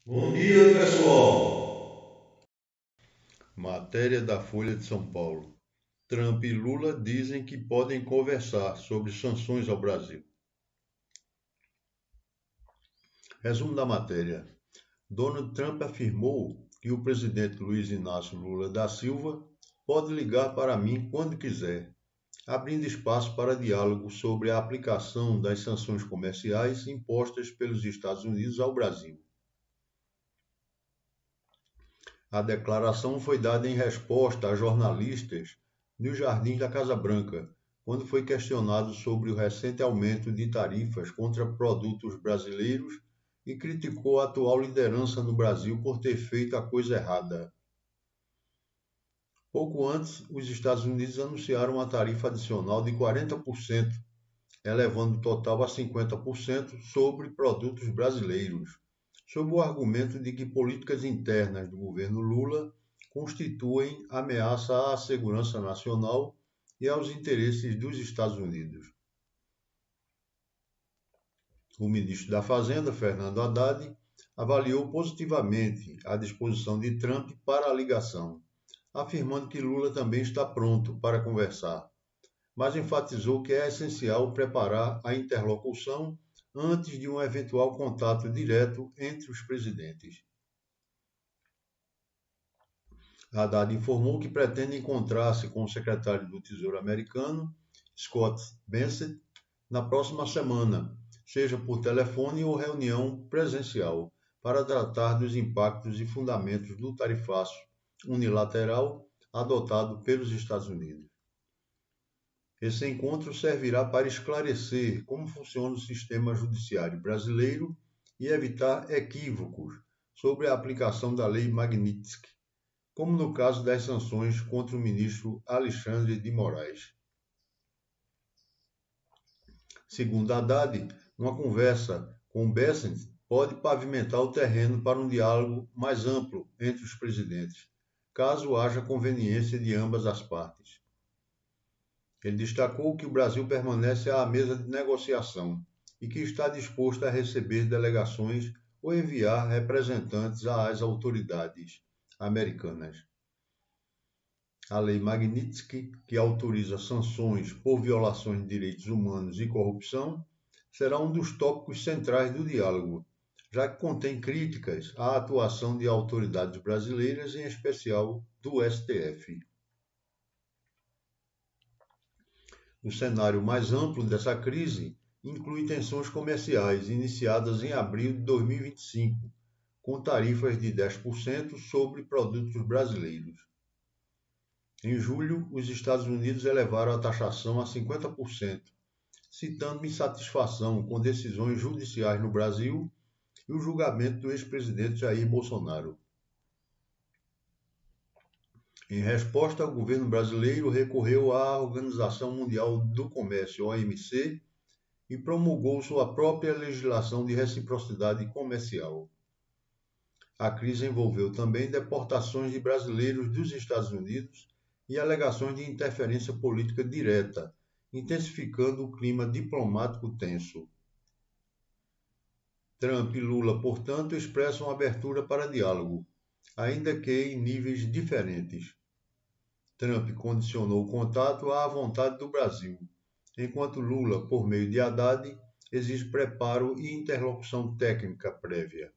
Bom dia, pessoal. Matéria da Folha de São Paulo. Trump e Lula dizem que podem conversar sobre sanções ao Brasil. Resumo da matéria. Donald Trump afirmou que o presidente Luiz Inácio Lula da Silva pode ligar para mim quando quiser, abrindo espaço para diálogo sobre a aplicação das sanções comerciais impostas pelos Estados Unidos ao Brasil. A declaração foi dada em resposta a jornalistas nos jardins da Casa Branca, quando foi questionado sobre o recente aumento de tarifas contra produtos brasileiros e criticou a atual liderança no Brasil por ter feito a coisa errada. Pouco antes, os Estados Unidos anunciaram uma tarifa adicional de 40%, elevando o total a 50% sobre produtos brasileiros, sob o argumento de que políticas internas do governo Lula constituem ameaça à segurança nacional e aos interesses dos Estados Unidos. O ministro da Fazenda, Fernando Haddad, avaliou positivamente a disposição de Trump para a ligação, afirmando que Lula também está pronto para conversar, mas enfatizou que é essencial preparar a interlocução antes de um eventual contato direto entre os presidentes. Haddad informou que pretende encontrar-se com o secretário do Tesouro americano, Scott Bessent, na próxima semana, seja por telefone ou reunião presencial, para tratar dos impactos e fundamentos do tarifaço unilateral adotado pelos Estados Unidos. Esse encontro servirá para esclarecer como funciona o sistema judiciário brasileiro e evitar equívocos sobre a aplicação da Lei Magnitsky, como no caso das sanções contra o ministro Alexandre de Moraes. Segundo Haddad, uma conversa com Bessent pode pavimentar o terreno para um diálogo mais amplo entre os presidentes, caso haja conveniência de ambas as partes. Ele destacou que o Brasil permanece à mesa de negociação e que está disposto a receber delegações ou enviar representantes às autoridades americanas. A Lei Magnitsky, que autoriza sanções por violações de direitos humanos e corrupção, será um dos tópicos centrais do diálogo, já que contém críticas à atuação de autoridades brasileiras, em especial do STF. O cenário mais amplo dessa crise inclui tensões comerciais iniciadas em abril de 2025, com tarifas de 10% sobre produtos brasileiros. Em julho, os Estados Unidos elevaram a taxação a 50%, citando insatisfação com decisões judiciais no Brasil e o julgamento do ex-presidente Jair Bolsonaro. Em resposta, o governo brasileiro recorreu à Organização Mundial do Comércio, OMC, e promulgou sua própria legislação de reciprocidade comercial. A crise envolveu também deportações de brasileiros dos Estados Unidos e alegações de interferência política direta, intensificando o clima diplomático tenso. Trump e Lula, portanto, expressam abertura para diálogo, ainda que em níveis diferentes. Trump condicionou o contato à vontade do Brasil, enquanto Lula, por meio de Haddad, exige preparo e interlocução técnica prévia.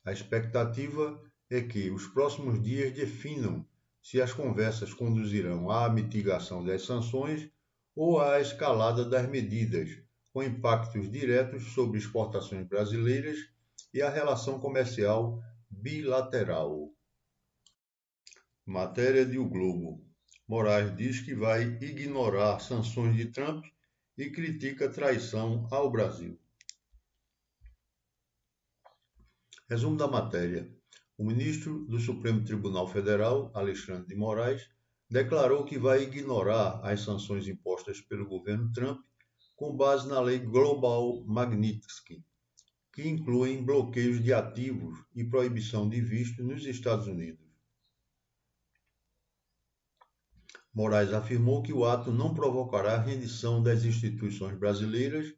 A expectativa é que os próximos dias definam se as conversas conduzirão à mitigação das sanções ou à escalada das medidas, com impactos diretos sobre exportações brasileiras e a relação comercial bilateral. Matéria de O Globo. Moraes diz que vai ignorar sanções de Trump e critica traição ao Brasil. Resumo da matéria. O ministro do Supremo Tribunal Federal, Alexandre de Moraes, declarou que vai ignorar as sanções impostas pelo governo Trump com base na lei Global Magnitsky, que incluem bloqueios de ativos e proibição de visto nos Estados Unidos. Moraes afirmou que o ato não provocará rendição das instituições brasileiras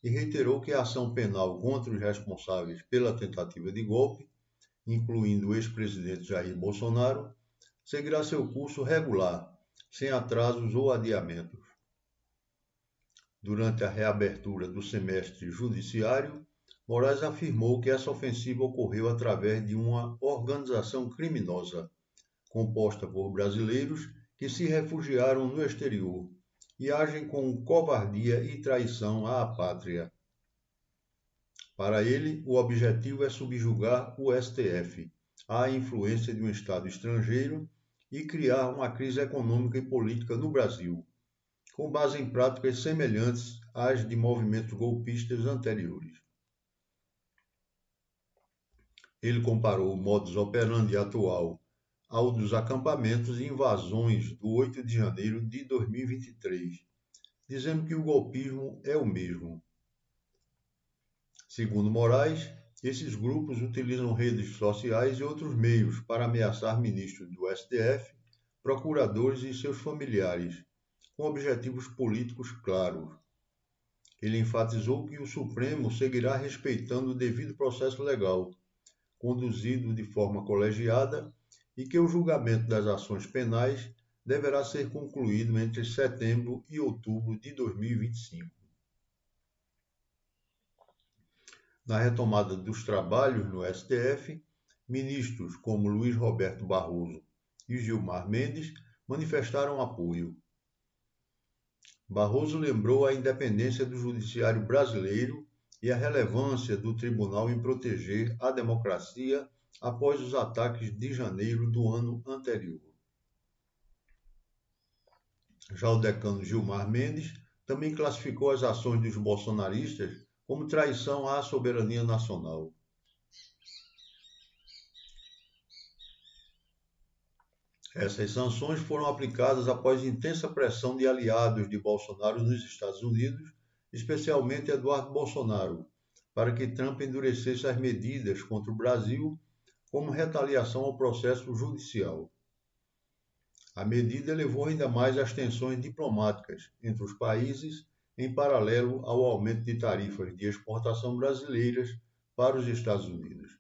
e reiterou que a ação penal contra os responsáveis pela tentativa de golpe, incluindo o ex-presidente Jair Bolsonaro, seguirá seu curso regular, sem atrasos ou adiamentos. Durante a reabertura do semestre judiciário, Moraes afirmou que essa ofensiva ocorreu através de uma organização criminosa, composta por brasileiros que se refugiaram no exterior e agem com covardia e traição à pátria. Para ele, o objetivo é subjugar o STF à influência de um Estado estrangeiro e criar uma crise econômica e política no Brasil, com base em práticas semelhantes às de movimentos golpistas anteriores. Ele comparou o modus operandi atual ao dos acampamentos e invasões do 8 de janeiro de 2023, dizendo que o golpismo é o mesmo. Segundo Moraes, esses grupos utilizam redes sociais e outros meios para ameaçar ministros do STF, procuradores e seus familiares, com objetivos políticos claros. Ele enfatizou que o Supremo seguirá respeitando o devido processo legal, conduzido de forma colegiada, e que o julgamento das ações penais deverá ser concluído entre setembro e outubro de 2025. Na retomada dos trabalhos no STF, ministros como Luiz Roberto Barroso e Gilmar Mendes manifestaram apoio. Barroso lembrou a independência do judiciário brasileiro e a relevância do tribunal em proteger a democracia após os ataques de janeiro do ano anterior. Já o decano Gilmar Mendes também classificou as ações dos bolsonaristas como traição à soberania nacional. Essas sanções foram aplicadas após intensa pressão de aliados de Bolsonaro nos Estados Unidos, especialmente Eduardo Bolsonaro, para que Trump endurecesse as medidas contra o Brasil como retaliação ao processo judicial. A medida elevou ainda mais as tensões diplomáticas entre os países, em paralelo ao aumento de tarifas de exportação brasileiras para os Estados Unidos.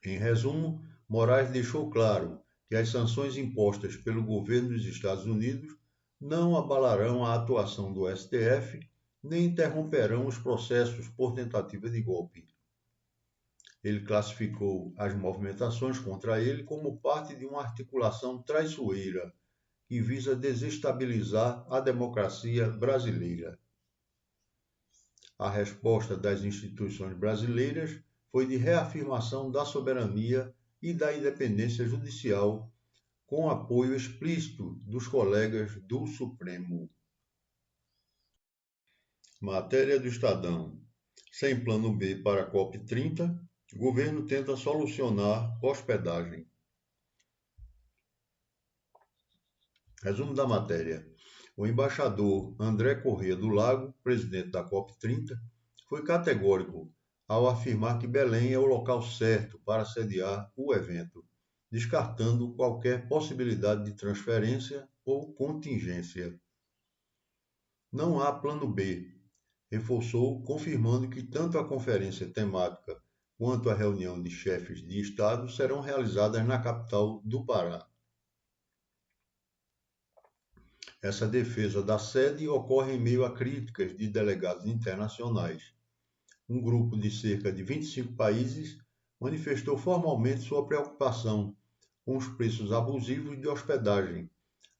Em resumo, Moraes deixou claro que as sanções impostas pelo governo dos Estados Unidos não abalarão a atuação do STF nem interromperão os processos por tentativa de golpe. Ele classificou as movimentações contra ele como parte de uma articulação traiçoeira que visa desestabilizar a democracia brasileira. A resposta das instituições brasileiras foi de reafirmação da soberania e da independência judicial, com apoio explícito dos colegas do Supremo. Matéria do Estadão. Sem plano B para a COP30, governo tenta solucionar hospedagem. Resumo da matéria. O embaixador André Corrêa do Lago, presidente da COP30, foi categórico ao afirmar que Belém é o local certo para sediar o evento, descartando qualquer possibilidade de transferência ou contingência. Não há plano B, reforçou, confirmando que tanto a conferência temática quanto a reunião de chefes de Estado serão realizadas na capital do Pará. Essa defesa da sede ocorre em meio a críticas de delegados internacionais. Um grupo de cerca de 25 países manifestou formalmente sua preocupação com os preços abusivos de hospedagem,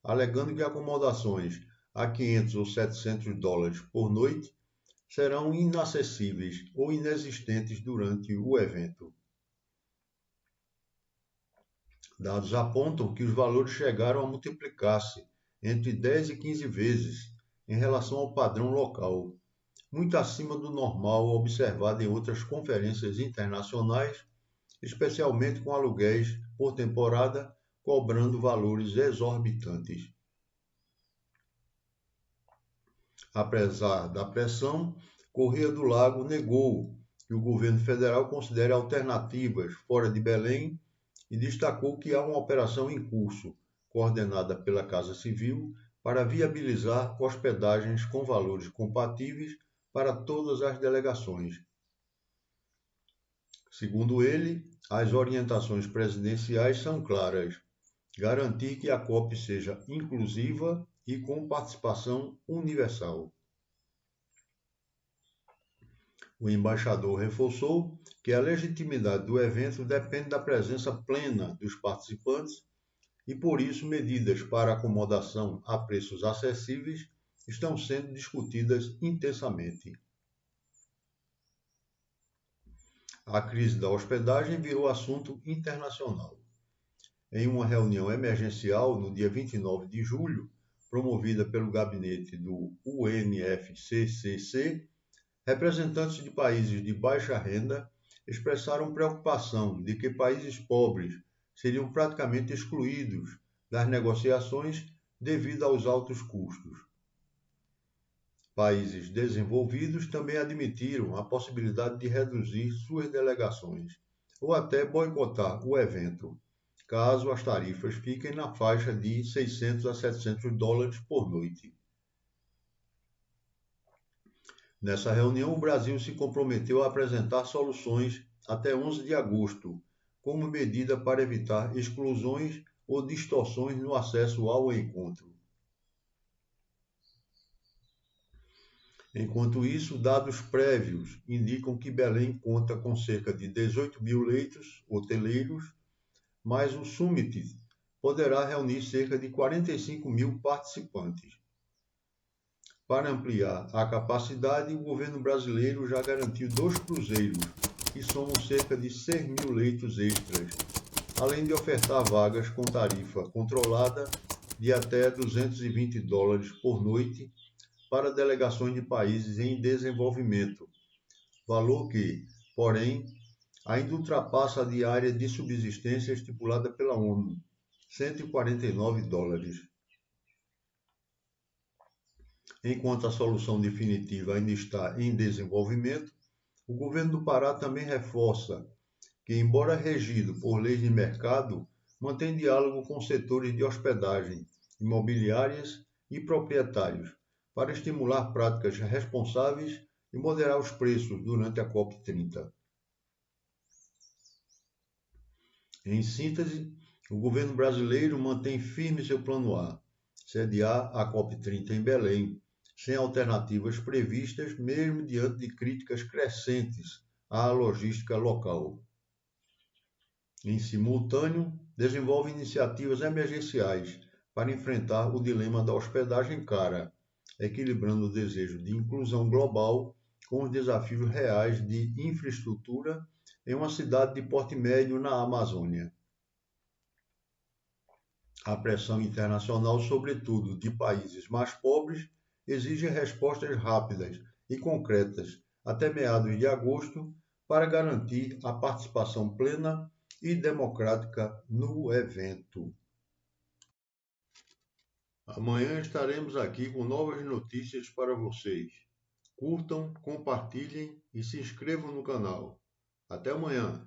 alegando que acomodações a 500 ou 700 dólares por noite serão inacessíveis ou inexistentes durante o evento. Dados apontam que os valores chegaram a multiplicar-se entre 10 e 15 vezes em relação ao padrão local, muito acima do normal observado em outras conferências internacionais, especialmente com aluguéis por temporada cobrando valores exorbitantes. Apesar da pressão, Corrêa do Lago negou que o governo federal considere alternativas fora de Belém e destacou que há uma operação em curso, coordenada pela Casa Civil, para viabilizar hospedagens com valores compatíveis para todas as delegações. Segundo ele, as orientações presidenciais são claras: garantir que a COP seja inclusiva e com participação universal. O embaixador reforçou que a legitimidade do evento depende da presença plena dos participantes e, por isso, medidas para acomodação a preços acessíveis estão sendo discutidas intensamente. A crise da hospedagem virou assunto internacional. Em uma reunião emergencial no dia 29 de julho, promovida pelo gabinete do UNFCCC, representantes de países de baixa renda expressaram preocupação de que países pobres seriam praticamente excluídos das negociações devido aos altos custos. Países desenvolvidos também admitiram a possibilidade de reduzir suas delegações ou até boicotar o evento, caso as tarifas fiquem na faixa de $600 a $700 por noite. Nessa reunião, o Brasil se comprometeu a apresentar soluções até 11 de agosto, como medida para evitar exclusões ou distorções no acesso ao encontro. Enquanto isso, dados prévios indicam que Belém conta com cerca de 18 mil leitos hoteleiros, mas o Summit poderá reunir cerca de 45 mil participantes. Para ampliar a capacidade, o governo brasileiro já garantiu 2 cruzeiros, que somam cerca de 6 mil leitos extras, além de ofertar vagas com tarifa controlada de até $220 por noite para delegações de países em desenvolvimento, valor que, porém, ainda ultrapassa a diária de subsistência estipulada pela ONU, $149. Enquanto a solução definitiva ainda está em desenvolvimento, o governo do Pará também reforça que, embora regido por leis de mercado, mantém diálogo com setores de hospedagem, imobiliárias e proprietários, para estimular práticas responsáveis e moderar os preços durante a COP30. Em síntese, o governo brasileiro mantém firme seu plano A, sediar a COP30 em Belém, sem alternativas previstas, mesmo diante de críticas crescentes à logística local. Em simultâneo, desenvolve iniciativas emergenciais para enfrentar o dilema da hospedagem cara, equilibrando o desejo de inclusão global com os desafios reais de infraestrutura em uma cidade de porte médio na Amazônia. A pressão internacional, sobretudo de países mais pobres, exige respostas rápidas e concretas até meados de agosto para garantir a participação plena e democrática no evento. Amanhã estaremos aqui com novas notícias para vocês. Curtam, compartilhem e se inscrevam no canal. Até amanhã!